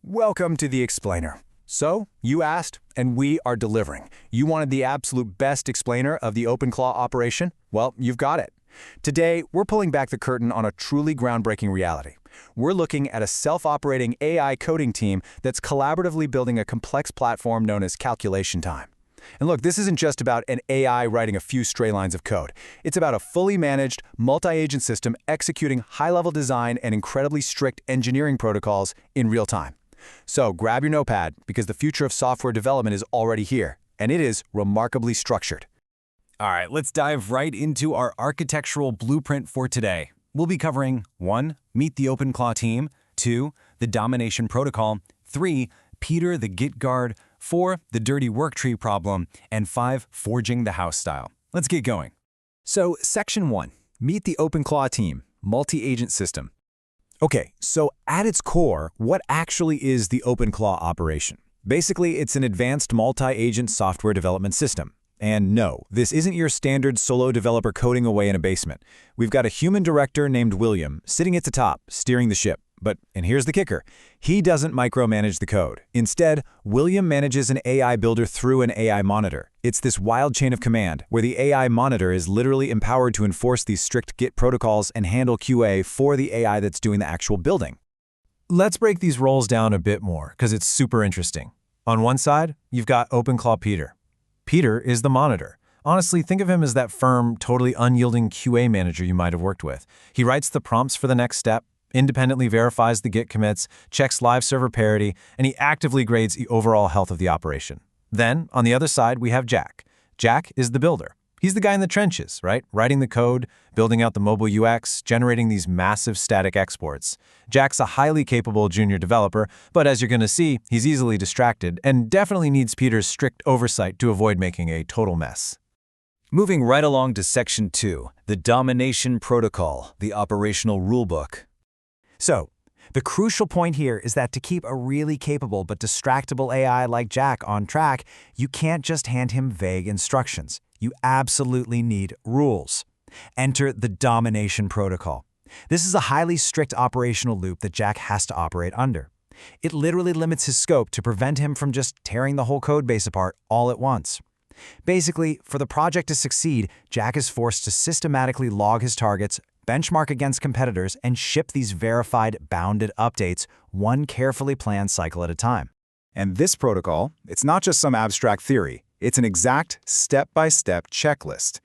Welcome to the Explainer. So, you asked, and we are delivering. You wanted the absolute best explainer of the OpenClaw operation? Well, you've got it. Today, we're pulling back the curtain on a truly groundbreaking reality. We're looking at a self-operating AI coding team that's collaboratively building a complex platform known as calculation time. And look, this isn't just about an AI writing a few stray lines of code. It's about a fully managed, multi-agent system executing high-level design and incredibly strict engineering protocols in real time. So grab your notepad, because the future of software development is already here, and it is remarkably structured. All right, let's dive right into our architectural blueprint for today. We'll be covering 1. Meet the OpenClaw team, 2. The domination protocol, 3. Peter the Git guard, 4. The dirty work tree problem, and 5. Forging the house style. Let's get going. So, Section 1. Meet the OpenClaw team, multi-agent system. Okay, so at its core, what actually is the OpenClaw operation? Basically, it's an advanced multi-agent software development system. And no, this isn't your standard solo developer coding away in a basement. We've got a human director named William sitting at the top, steering the ship. But, and here's the kicker, he doesn't micromanage the code. Instead, William manages an AI builder through an AI monitor. It's this wild chain of command, where the AI monitor is literally empowered to enforce these strict Git protocols and handle QA for the AI that's doing the actual building. Let's break these roles down a bit more, because it's super interesting. On one side, you've got OpenClaw Peter. Peter is the monitor. Honestly, think of him as that firm, totally unyielding QA manager you might have worked with. He writes the prompts for the next step, independently verifies the Git commits, checks live server parity, and he actively grades the overall health of the operation. Then, on the other side, we have Jack. Jack is the builder. He's the guy in the trenches, right? Writing the code, building out the mobile UX, generating these massive static exports. Jack's a highly capable junior developer, but as you're going to see, he's easily distracted and definitely needs Peter's strict oversight to avoid making a total mess. Moving right along to Section 2, the domination protocol, the operational rulebook. So, the crucial point here is that to keep a really capable but distractible AI like Jack on track, you can't just hand him vague instructions. You absolutely need rules. Enter the domination protocol. This is a highly strict operational loop that Jack has to operate under. It literally limits his scope to prevent him from just tearing the whole code base apart all at once. Basically, for the project to succeed, Jack is forced to systematically log his targets, benchmark against competitors, and ship these verified, bounded updates one carefully planned cycle at a time. And this protocol, it's not just some abstract theory. It's an exact step-by-step checklist.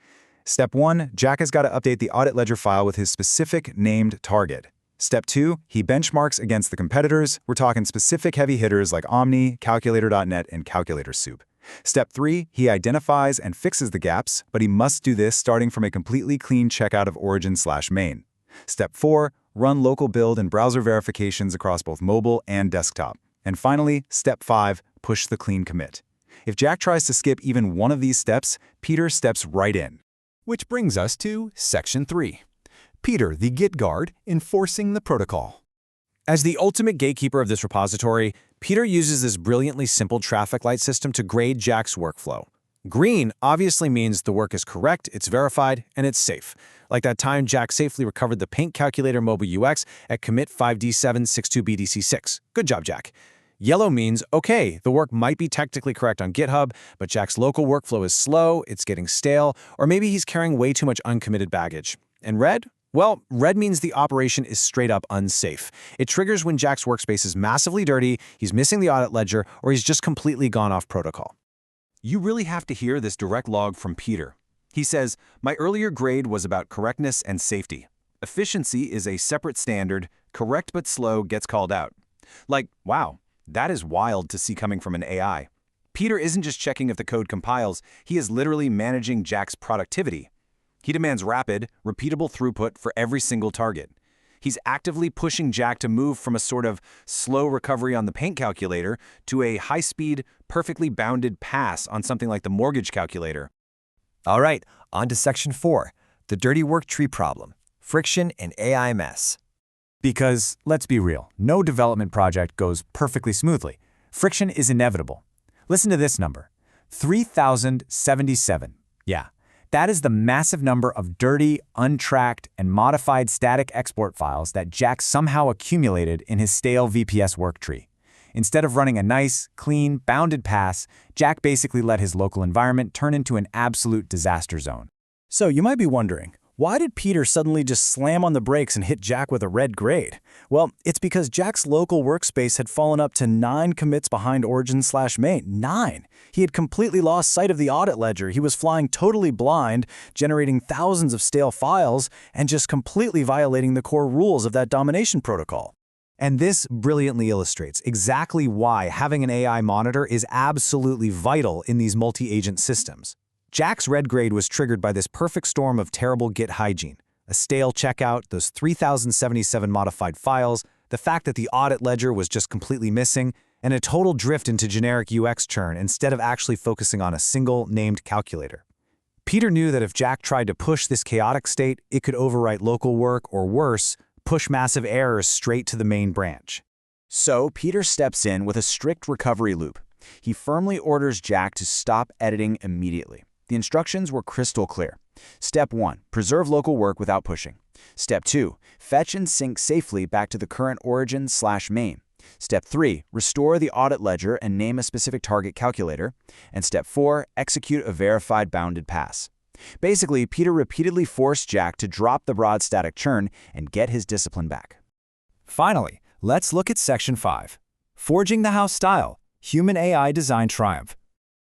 Step 1, Jack has got to update the audit ledger file with his specific named target. Step 2, he benchmarks against the competitors. We're talking specific heavy hitters like Omni, Calculator.net, and Calculator Soup. Step 3, he identifies and fixes the gaps, but he must do this starting from a completely clean checkout of origin/main. Step 4, run local build and browser verifications across both mobile and desktop. And finally, Step 5, push the clean commit. If Jack tries to skip even one of these steps, Peter steps right in. Which brings us to Section 3. Peter the Git guard, enforcing the protocol. As the ultimate gatekeeper of this repository, Peter uses this brilliantly simple traffic light system to grade Jack's workflow. Green obviously means the work is correct, it's verified, and it's safe. Like that time Jack safely recovered the Paint Calculator mobile UX at commit 5D762BDC6. Good job, Jack. Yellow means, okay, the work might be technically correct on GitHub, but Jack's local workflow is slow, it's getting stale, or maybe he's carrying way too much uncommitted baggage. And red? Well, red means the operation is straight up unsafe. It triggers when Jack's workspace is massively dirty, he's missing the audit ledger, or he's just completely gone off protocol. You really have to hear this direct log from Peter. He says, "My earlier grade was about correctness and safety. Efficiency is a separate standard, correct but slow gets called out." Like, wow, that is wild to see coming from an AI. Peter isn't just checking if the code compiles, he is literally managing Jack's productivity. He demands rapid, repeatable throughput for every single target. He's actively pushing Jack to move from a sort of slow recovery on the Paint Calculator to a high-speed, perfectly bounded pass on something like the mortgage calculator. All right, on to Section 4, the dirty work tree problem, friction and AI mess. Because, let's be real, no development project goes perfectly smoothly. Friction is inevitable. Listen to this number, 3,077. Yeah. That is the massive number of dirty, untracked, and modified static export files that Jack somehow accumulated in his stale VPS work tree. Instead of running a nice, clean, bounded pass, Jack basically let his local environment turn into an absolute disaster zone. So you might be wondering, why did Peter suddenly just slam on the brakes and hit Jack with a red grade? Well, it's because Jack's local workspace had fallen up to 9 commits behind origin/main. 9! He had completely lost sight of the audit ledger. He was flying totally blind, generating thousands of stale files, and just completely violating the core rules of that domination protocol. And this brilliantly illustrates exactly why having an AI monitor is absolutely vital in these multi-agent systems. Jack's red grade was triggered by this perfect storm of terrible Git hygiene. A stale checkout, those 3,077 modified files, the fact that the audit ledger was just completely missing, and a total drift into generic UX churn instead of actually focusing on a single named calculator. Peter knew that if Jack tried to push this chaotic state, it could overwrite local work or worse, push massive errors straight to the main branch. So Peter steps in with a strict recovery loop. He firmly orders Jack to stop editing immediately. The instructions were crystal clear. Step 1, preserve local work without pushing. Step 2, fetch and sync safely back to the current origin/main. Step 3, restore the audit ledger and name a specific target calculator. And Step 4, execute a verified bounded pass. Basically, Peter repeatedly forced Jack to drop the broad static churn and get his discipline back. Finally, let's look at Section 5. Forging the House Style, Human AI Design Triumph.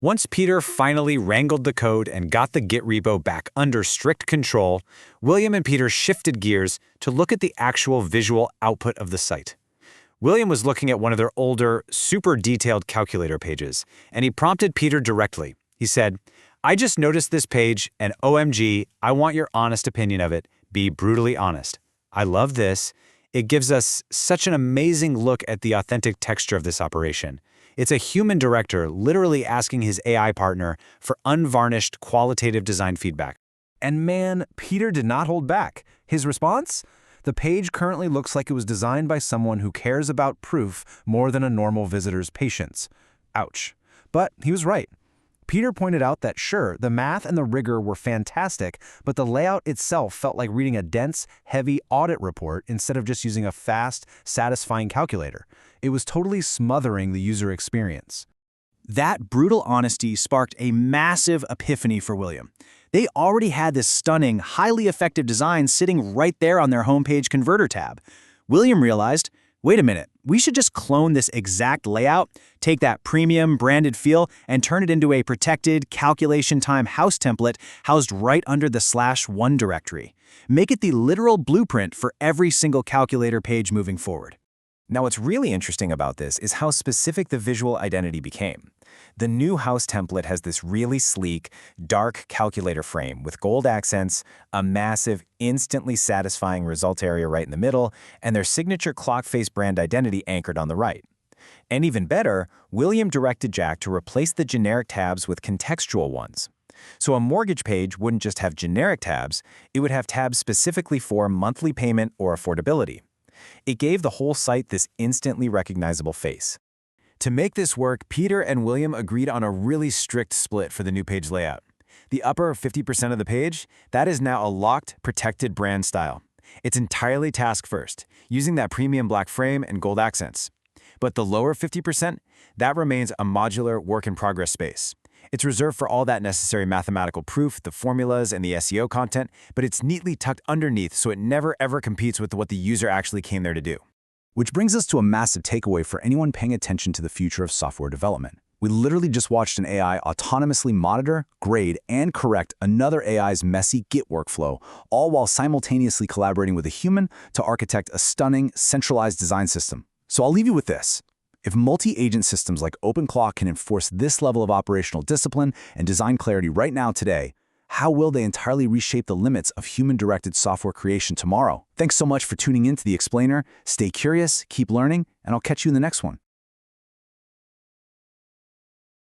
Once Peter finally wrangled the code and got the Git repo back under strict control, William and Peter shifted gears to look at the actual visual output of the site. William was looking at one of their older, super detailed calculator pages, and he prompted Peter directly. He said, "I just noticed this page, and OMG, I want your honest opinion of it. Be brutally honest. I love this. It gives us such an amazing look at the authentic texture of this operation. It's a human director literally asking his AI partner for unvarnished qualitative design feedback." And man, Peter did not hold back. His response? The page currently looks like it was designed by someone who cares about proof more than a normal visitor's patience. Ouch. But he was right. Peter pointed out that sure, the math and the rigor were fantastic, but the layout itself felt like reading a dense, heavy audit report instead of just using a fast, satisfying calculator. It was totally smothering the user experience. That brutal honesty sparked a massive epiphany for William. They already had this stunning, highly effective design sitting right there on their homepage converter tab. William realized, wait a minute, we should just clone this exact layout, take that premium branded feel, and turn it into a protected calculation time house template housed right under the /1 directory. Make it the literal blueprint for every single calculator page moving forward. Now, what's really interesting about this is how specific the visual identity became. The new house template has this really sleek, dark calculator frame with gold accents, a massive, instantly satisfying results area right in the middle, and their signature clock face brand identity anchored on the right. And even better, William directed Jack to replace the generic tabs with contextual ones. So a mortgage page wouldn't just have generic tabs, it would have tabs specifically for monthly payment or affordability. It gave the whole site this instantly recognizable face. To make this work, Peter and William agreed on a really strict split for the new page layout. The upper 50% of the page, that is now a locked, protected brand style. It's entirely task first, using that premium black frame and gold accents. But the lower 50%, that remains a modular work-in-progress space. It's reserved for all that necessary mathematical proof, the formulas, and the SEO content, but it's neatly tucked underneath so it never ever competes with what the user actually came there to do. Which brings us to a massive takeaway for anyone paying attention to the future of software development. We literally just watched an AI autonomously monitor, grade, and correct another AI's messy Git workflow, all while simultaneously collaborating with a human to architect a stunning, centralized design system. So I'll leave you with this. If multi-agent systems like OpenClaw can enforce this level of operational discipline and design clarity right now today, how will they entirely reshape the limits of human-directed software creation tomorrow? Thanks so much for tuning in to The Explainer. Stay curious, keep learning, and I'll catch you in the next one.